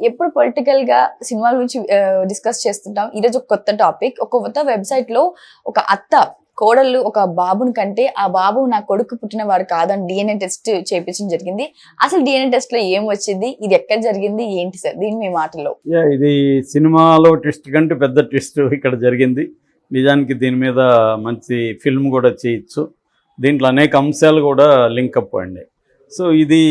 ఎప్పుడు పొలిటికల్ గా సినిమాల గురించి డిస్కస్ చేస్తుంటాం. ఈరోజు ఒక కొత్త టాపిక్. ఒక కొత్త వెబ్సైట్ లో ఒక అత్త కోడళ్ళు ఒక బాబుని కంటే ఆ బాబు నా కొడుకు పుట్టిన వాడు కాదని డిఎన్ఏ టెస్ట్ చేయించడం జరిగింది. అసలు డిఎన్ఏ టెస్ట్ లో ఏం వచ్చింది, ఇది ఎక్కడ జరిగింది, ఏంటి సార్ దీని మీ మాటల్లో? ఇది సినిమాలో ట్విస్ట్ కంటే పెద్ద ట్విస్ట్ ఇక్కడ జరిగింది. నిజానికి దీని మీద మంచి ఫిల్మ్ కూడా చేయొచ్చు. దీంట్లో అనేక అంశాలు కూడా లింకప్ అండి. సో ఇది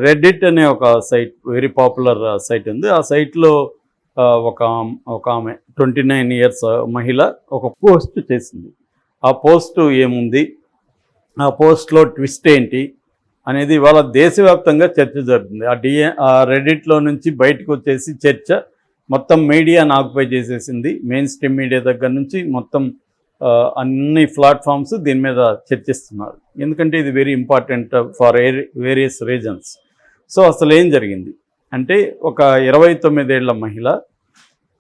రెడ్డిట్ అనే ఒక సైట్, వెరీ పాపులర్ సైట్ ఉంది. ఆ సైట్లో ఒక ఆమె 29 years మహిళ ఒక పోస్ట్ చేసింది. ఆ పోస్టు ఏముంది, ఆ పోస్ట్లో ట్విస్ట్ ఏంటి అనేది ఇవాళ దేశవ్యాప్తంగా చర్చ జరుగుతుంది. ఆ రెడ్డిట్లో నుంచి బయటకు వచ్చేసి చర్చ మొత్తం మీడియాను ఆక్యుపై చేసేసింది. మెయిన్ స్ట్రీమ్ మీడియా దగ్గర నుంచి మొత్తం అన్ని ప్లాట్ఫామ్స్ దీని మీద చర్చిస్తున్నారు. ఎందుకంటే ఇది very important for various reasons. So అసలు ఏం జరిగింది అంటే, ఒక 29 ఏళ్ల మహిళ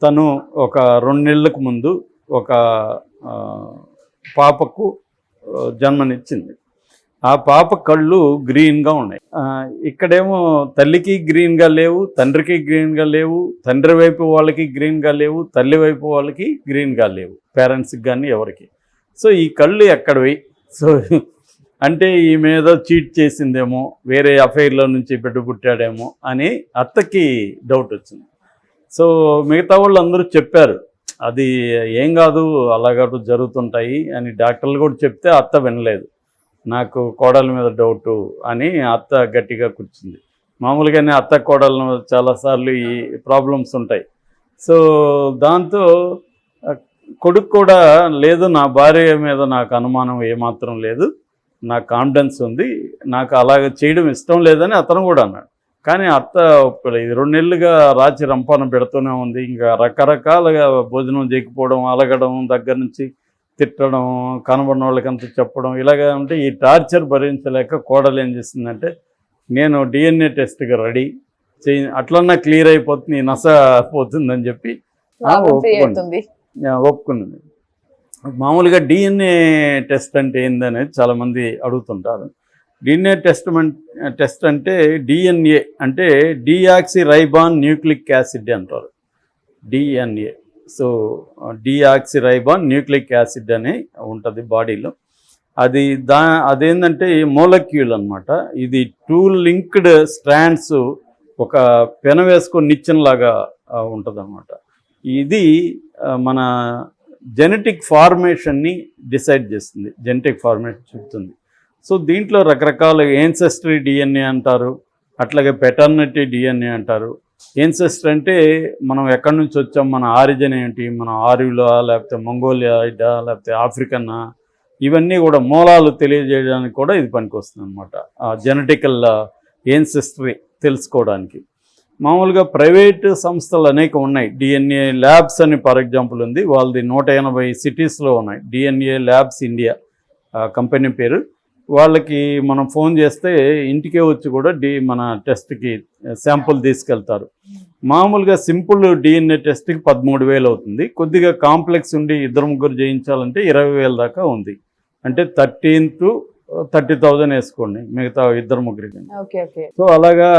తను ఒక 2 నెలలకు ముందు ఒక పాపకు జన్మనిచ్చింది. ఆ పాప కళ్ళు గ్రీన్గా ఉన్నాయి. ఇక్కడేమో తల్లికి గ్రీన్గా లేవు, తండ్రికి గ్రీన్గా లేవు, తండ్రి వైపు వాళ్ళకి గ్రీన్గా లేవు, తల్లి వైపు వాళ్ళకి గ్రీన్గా లేవు, పేరెంట్స్కి కానీ ఎవరికి. సో ఈ కళ్ళు ఎక్కడవి? సో అంటే ఈ మీద చీట్ చేసిందేమో, వేరే అఫైర్లో నుంచి బిడ్డ పుట్టాడేమో అని అత్తకి డౌట్ వచ్చింది. సో మిగతా వాళ్ళు అందరూ చెప్పారు అది ఏం కాదు, అలాగూ జరుగుతుంటాయి అని డాక్టర్లు కూడా చెప్తే అత్త వినలేదు. నాకు కోడల మీద డౌటు అని అత్త గట్టిగా కూర్చుంది. మామూలుగానే అత్త కోడల చాలాసార్లు ఈ ప్రాబ్లమ్స్ ఉంటాయి. సో దాంతో కొడుకు కూడా లేదు, నా భార్య మీద నాకు అనుమానం ఏమాత్రం లేదు, నాకు కాన్ఫిడెన్స్ ఉంది, నాకు అలాగ చేయడం ఇష్టం లేదని అతను కూడా అన్నాడు. కానీ అత్త ఇది 2 నెలలుగా రాచి రంపాన పెడుతూనే ఉంది. ఇంకా రకరకాలుగా భోజనం చేయకపోవడం, అలగడం, దగ్గర నుంచి తిట్టడం, కనబడిన వాళ్ళకంతా చెప్పడం, ఇలాగ ఉంటే ఈ టార్చర్ భరించలేక కోడలు ఏం చేసిందంటే, నేను డిఎన్ఏ టెస్ట్కి రెడీ అట్లన్నా క్లియర్ అయిపోతుంది, ఈ నస పోతుందని చెప్పి ఒప్పుకున్నది. మామూలుగా డిఎన్ఏ టెస్ట్ అంటే ఏందనేది చాలామంది అడుగుతుంటారు. డిఎన్ఏ టెస్ట్ అంటే డిఎన్ఏ అంటే డియాక్సిరైబాన్ న్యూక్లిక్ యాసిడ్ అంటారు, డిఎన్ఏ. సో డియాక్సిరైబాన్ న్యూక్లిక్ యాసిడ్ అని ఉంటుంది బాడీలో. అదేంటంటే మోలక్యూల్ అనమాట. ఇది 2 లింక్డ్ స్ట్రాండ్స్ ఒక పెన వేసుకొని నిచ్చెనలాగా ఉంటుంది అనమాట. ఇది మన జెనెటిక్ ఫార్మేషన్ని డిసైడ్ చేస్తుంది, జెనెటిక్ ఫార్మేషన్ చెప్తుంది. సో దీంట్లో రకరకాల ఏన్సెస్టరీ డిఎన్ఏ అంటారు, అట్లాగే పెటర్నిటీ డిఎన్ఏ అంటారు. ఏన్సెస్టర్ అంటే మనం ఎక్కడి నుంచి వచ్చాం, మన ఆరిజిన్ ఏంటి, మన ఆర్యులా లేకపోతే మంగోలియాయిడా లేకపోతే ఆఫ్రికన్నా, ఇవన్నీ కూడా మూలాలు తెలియజేయడానికి కూడా ఇది పనికొస్తుంది అనమాట. జెనెటికల్ ఏన్సెస్టరీ తెలుసుకోవడానికి. మామూలుగా ప్రైవేట్ సంస్థలు అనేక ఉన్నాయి. డిఎన్ఏ ల్యాబ్స్ అని ఫర్ ఎగ్జాంపుల్ ఉంది, వాళ్ళది 180 సిటీస్లో ఉన్నాయి. డిఎన్ఏ ల్యాబ్స్ ఇండియా కంపెనీ పేరు. వాళ్ళకి మనం ఫోన్ చేస్తే ఇంటికే వచ్చి కూడా మన టెస్ట్కి శాంపుల్ తీసుకెళ్తారు. మామూలుగా సింపుల్ డిఎన్ఏ టెస్ట్కి 13,000 అవుతుంది. కొద్దిగా కాంప్లెక్స్ ఉండి 2-3 చేయించాలంటే 20,000 దాకా ఉంది. అంటే 13,000 to 30,000 వేసుకోండి మిగతా 2-3. సో అలాగా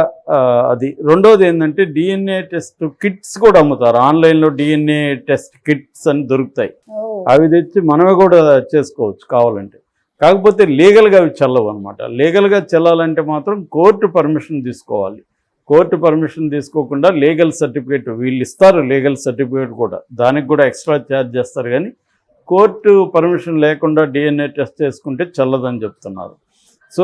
అది. రెండోది ఏంటంటే డిఎన్ఏ టెస్ట్ కిట్స్ కూడా అమ్ముతారు ఆన్లైన్లో. డిఎన్ఏ టెస్ట్ కిట్స్ అని దొరుకుతాయి, అవి తెచ్చి మనమే కూడా చేసుకోవచ్చు కావాలంటే. కాకపోతే లీగల్గా అవి చెల్లవు అనమాట. లీగల్గా చెల్లాలంటే మాత్రం కోర్టు పర్మిషన్ తీసుకోవాలి. కోర్టు పర్మిషన్ తీసుకోకుండా లీగల్ సర్టిఫికేట్ వీళ్ళు ఇస్తారు, లీగల్ సర్టిఫికేట్ కూడా, దానికి కూడా ఎక్స్ట్రా ఛార్జ్ చేస్తారు. కానీ కోర్టు పర్మిషన్ లేకుండా డిఎన్ఏ టెస్ట్ చేసుకుంటే చెల్లదని చెప్తున్నారు. సో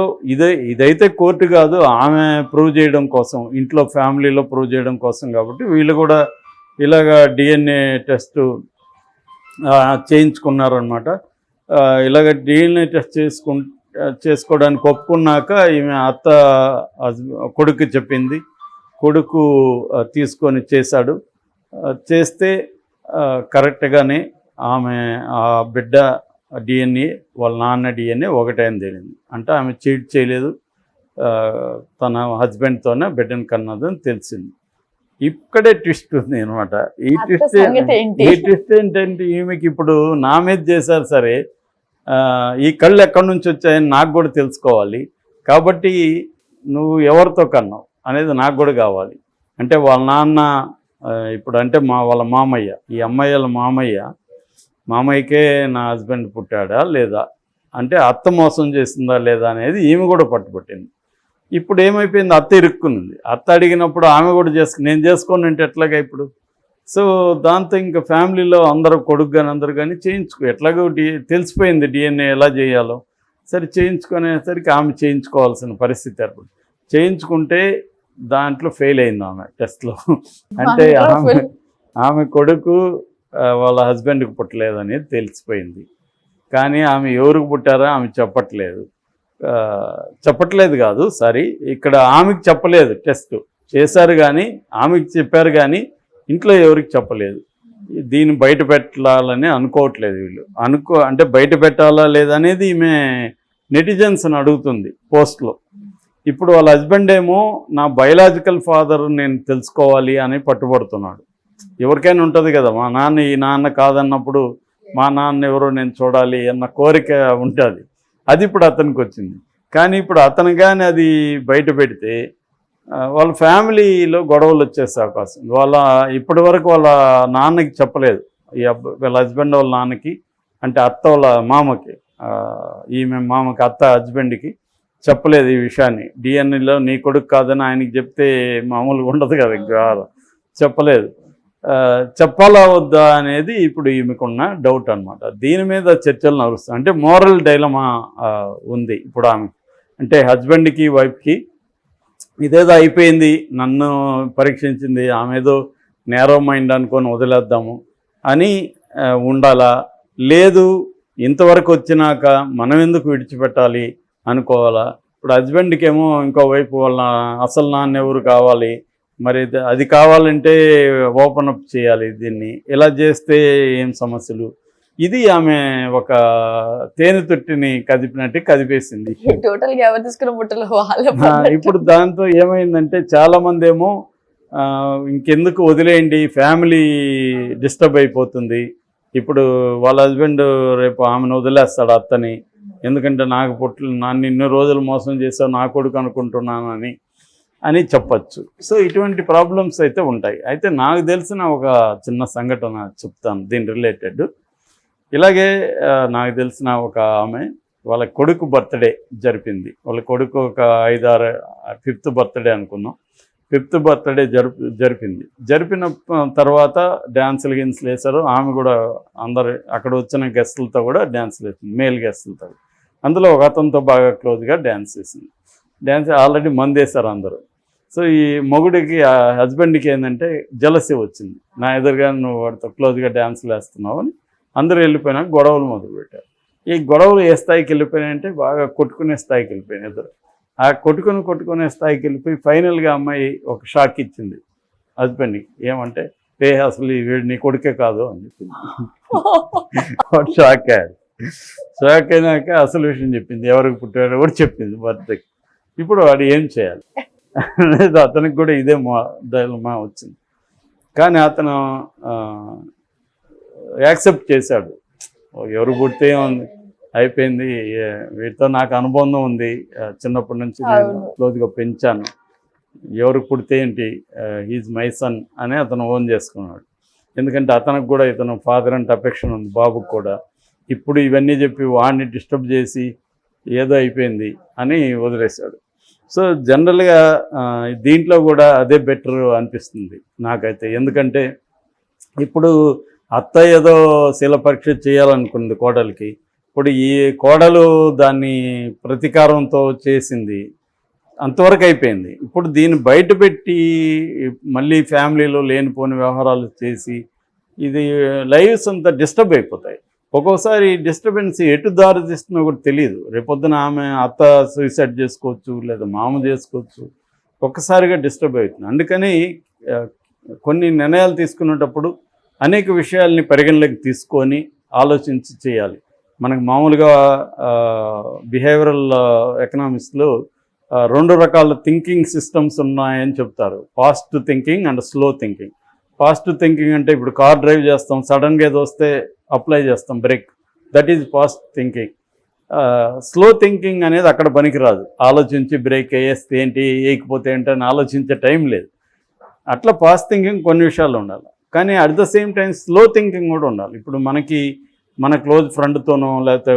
ఇదైతే కోర్టు కాదు, ఆమె ప్రూవ్ చేయడం కోసం, ఇంట్లో ఫ్యామిలీలో ప్రూవ్ చేయడం కోసం. కాబట్టి వీళ్ళు కూడా ఇలాగా డిఎన్ఏ టెస్ట్ చేయించుకున్నారనమాట. ఇలాగ డిఎన్ఏ టెస్ట్ చేసుకోవడానికి ఒప్పుకున్నాక ఈమె అత్త కొడుకు చెప్పింది. కొడుకు తీసుకొని చేశాడు. చేస్తే కరెక్ట్గానే ఆమె ఆ బిడ్డ డిఎన్ఏ వాళ్ళ నాన్న డిఎన్ఏ ఒకటే అని తెలిసింది. అంటే ఆమె చీట్ చేయలేదు, తన హస్బెండ్తోనే బిడ్డను కన్నదని తెలిసింది. ఇక్కడే ట్విస్ట్ ఉంది అనమాట. ఈ ట్విస్ట్ ఏంటంటే, ఈమెకి ఇప్పుడు నా మీద చేశారు సరే, ఈ కళ్ళు ఎక్కడి నుంచి వచ్చాయని నాకు కూడా తెలుసుకోవాలి. కాబట్టి నువ్వు ఎవరితో కన్నావు అనేది నాకు కూడా కావాలి. అంటే వాళ్ళ నాన్న ఇప్పుడు అంటే వాళ్ళ మామయ్య, ఈ అమ్మాయి వాళ్ళ మామయ్యకే నా హస్బెండ్ పుట్టాడా లేదా, అంటే అత్త మోసం చేసిందా లేదా అనేది ఈమె కూడా పట్టుబట్టింది. ఇప్పుడు ఏమైపోయింది, అత్త ఇరుక్కునింది. అత్త అడిగినప్పుడు ఆమె కూడా నేను చేసుకోను అంటే ఎట్లాగా ఇప్పుడు. సో దాంతో ఇంకా ఫ్యామిలీలో అందరూ కొడుకు కానీ అందరూ కానీ ఎట్లాగో తెలిసిపోయింది డిఎన్ఏ ఎలా చేయాలో. సరే చేయించుకునేసరికి ఆమె చేయించుకోవాల్సిన పరిస్థితి ఏర్పడింది. చేయించుకుంటే దాంట్లో ఫెయిల్ అయింది ఆమె టెస్ట్లో. అంటే ఆమె కొడుకు వాళ్ళ హస్బెండ్కి పుట్టలేదనేది తెలిసిపోయింది. కానీ ఆమె ఎవరికి పుట్టారో ఆమె చెప్పట్లేదు కాదు సారీ, ఇక్కడ ఆమెకి చెప్పలేదు. టెస్ట్ చేశారు కానీ ఆమెకి చెప్పారు కానీ ఇంట్లో ఎవరికి చెప్పలేదు. దీన్ని బయట పెట్టాలని అనుకోవట్లేదు వీళ్ళు. అంటే బయట పెట్టాలా లేదనేది ఈమె నెటిజన్స్ని అడుగుతుంది పోస్ట్లో. ఇప్పుడు వాళ్ళ హస్బెండ్ ఏమో నా బయలాజికల్ ఫాదర్ నేను తెలుసుకోవాలి అని పట్టుబడుతున్నాడు. ఎవరికైనా ఉంటుంది కదా, మా నాన్న ఈ నాన్న కాదన్నప్పుడు మా నాన్న ఎవరో నేను చూడాలి అన్న కోరిక ఉంటుంది. అది ఇప్పుడు అతనికి వచ్చింది. కానీ ఇప్పుడు అతను కానీ అది బయట పెడితే వాళ్ళ ఫ్యామిలీలో గొడవలు వచ్చేసే అవకాశం. ఇప్పటి వరకు వాళ్ళ నాన్నకి చెప్పలేదు, వాళ్ళ హస్బెండ్ వాళ్ళ నాన్నకి, అంటే అత్త వాళ్ళ మామకి, ఈమె మామకి అత్త హస్బెండ్కి చెప్పలేదు ఈ విషయాన్ని. డిఎన్ఏలో నీ కొడుకు కాదని ఆయనకి చెప్తే మామూలుగా ఉండదు కదా, ఇంకా చెప్పలేదు. చెప్పాలా వద్దా అనేది ఇప్పుడు ఈమెకున్న డౌట్ అనమాట. దీని మీద చర్చలు నడుస్తాయి. అంటే మోరల్ డైలమా ఉంది ఇప్పుడు ఆమె. అంటే హస్బెండ్కి వైఫ్కి ఇదేదో అయిపోయింది, నన్ను పరీక్షించింది, ఆమె ఏదో నేరో మైండ్ అనుకొని వదిలేద్దాము అని ఉండాలా, లేదు ఇంతవరకు వచ్చినాక మనం ఎందుకు విడిచిపెట్టాలి అనుకోవాలా. ఇప్పుడు హస్బెండ్కి ఏమో ఇంకో వైపు వాళ్ళ అసలు నాన్న ఎవరు కావాలి, మరి అది కావాలంటే ఓపెన్ అప్ చేయాలి దీన్ని, ఇలా చేస్తే ఏం సమస్యలు. ఇది ఆమె ఒక తేనె తొట్టిని కదిపినట్టు కదిపేసింది. ఇప్పుడు దాంతో ఏమైందంటే చాలామంది ఏమో ఇంకెందుకు వదిలేయండి, ఫ్యామిలీ డిస్టర్బ్ అయిపోతుంది. ఇప్పుడు వాళ్ళ హస్బెండ్ రేపు ఆమెను వదిలేస్తాడు అత్తని, ఎందుకంటే నన్ను ఇన్ని రోజులు మోసం చేసావు నా కొడుకు అనుకుంటున్నాను అని చెప్పచ్చు. సో ఇటువంటి ప్రాబ్లమ్స్ అయితే ఉంటాయి. అయితే నాకు తెలిసిన ఒక చిన్న సంఘటన చెప్తాను దీని రిలేటెడ్. ఇలాగే నాకు తెలిసిన ఒక ఆమె వాళ్ళ కొడుకు బర్త్డే జరిపింది. వాళ్ళ కొడుకు ఒక 5-6 5th బర్త్డే అనుకుందాం. 5th బర్త్డే జరిపింది. జరిపిన తర్వాత డ్యాన్సులు వేశారు. ఆమె కూడా అందరు అక్కడ వచ్చిన గెస్టులతో కూడా డ్యాన్సులు వేసింది, మేల్ గెస్టులతో. అందులో ఒక అతనితో బాగా క్లోజ్గా డ్యాన్స్ వేసింది. డ్యాన్స్ ఆల్రెడీ మందేశారు అందరూ. సో ఈ మొగుడికి హస్బెండ్కి ఏంటంటే జలసీ వచ్చింది, నా ఎదురుగా నువ్వు వాడితో క్లోజ్గా డ్యాన్సులు వేస్తున్నావు అని. అందరూ వెళ్ళిపోయినాక గొడవలు మొదలుపెట్టారు. ఈ గొడవలు ఏ స్థాయికి వెళ్ళిపోయినాయంటే బాగా కొట్టుకునే స్థాయికి వెళ్ళిపోయినాయి ఇద్దరు. ఆ కొట్టుకునే స్థాయికి వెళ్ళిపోయి ఫైనల్గా అమ్మాయి ఒక షాక్ ఇచ్చింది హస్బెండ్కి. ఏమంటే అసలు వీడు నీ కొడుకే కాదు అని చెప్పింది. షాక్ అయ్యాడు. షాక్ అయినాక అసలు విషయం చెప్పింది, ఎవరికి పుట్టాడో కూడా చెప్పింది బర్త్డేకి. ఇప్పుడు వాడు ఏం చేయాలి అనేది అతనికి కూడా ఇదే డైలమా వచ్చింది. కానీ అతను యాక్సెప్ట్ చేశాడు. ఎవరు పుడితే ఉంది, అయిపోయింది, వీటితో నాకు అనుబంధం ఉంది, చిన్నప్పటి నుంచి నేను క్లోజ్గా పెంచాను, ఎవరు పుడితే ఏంటి, హీజ్ మై సన్ అని అతను ఓన్ చేసుకున్నాడు. ఎందుకంటే అతనికి కూడా ఇతను ఫాదర్ అంటే అఫెక్షన్ ఉంది బాబుకు కూడా. ఇప్పుడు ఇవన్నీ చెప్పి వాడిని డిస్టర్బ్ చేసి ఏదో అయిపోయింది అని వదిలేశాడు. సో జనరల్గా దీంట్లో కూడా అదే బెటర్ అనిపిస్తుంది నాకైతే. ఎందుకంటే ఇప్పుడు అత్త ఏదో శీల పరీక్ష చేయాలనుకుంది కోడలికి, ఇప్పుడు ఈ కోడలు దాన్ని ప్రతీకారంతో చేసింది, అంతవరకు అయిపోయింది. ఇప్పుడు దీన్ని బయట పెట్టి మళ్ళీ ఫ్యామిలీలో లేనిపోని వ్యవహారాలు చేసి ఇది లైవ్స్ అంతా డిస్టర్బ్ అయిపోతాయి. ఒక్కోసారి డిస్టర్బెన్స్ ఎటు దారి తీస్తుందో కూడా తెలియదు. రేపొద్దున ఆమె అత్త సూసైడ్ చేసుకోవచ్చు, లేదా మామ చేసుకోవచ్చు, ఒక్కసారిగా డిస్టర్బ్ అవుతుంది. అందుకని కొన్ని నిర్ణయాలు తీసుకునేటప్పుడు అనేక విషయాల్ని పరిగణలోకి తీసుకొని ఆలోచించి చేయాలి. మనకు మామూలుగా బిహేవియరల్ ఎకనామిక్స్లో 2 రకాల థింకింగ్ సిస్టమ్స్ ఉన్నాయని చెప్తారు, fast thinking and slow thinking. Fast thinking అంటే ఇప్పుడు కార్ డ్రైవ్ చేస్తాం, సడన్గా ఏదో వస్తే అప్లై చేస్తాం break, that is fast thinking. Slow thinking అనేది అక్కడ పనికిరాదు. ఆలోచించి బ్రేక్ వేస్తే ఏంటి, వేయకపోతే ఏంటి అని ఆలోచించే టైం లేదు. అట్లా ఫాస్ట్ థింకింగ్ కొన్ని విషయాలు ఉండాలి, కానీ at the same time slow thinking కూడా ఉండాలి. ఇప్పుడు మన క్లోజ్ ఫ్రెండ్తోనో లేకపోతే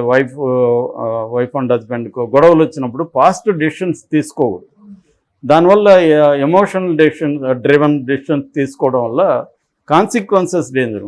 వైఫ్ అండ్ హస్బెండ్కో గొడవలు వచ్చినప్పుడు ఫాస్ట్ డెసిషన్స్ తీసుకోకూడదు. దానివల్ల ఎమోషనల్ డ్రివెన్ డెసిషన్స్ తీసుకోవడం వల్ల కాన్సిక్వెన్సెస్ డేంజర్.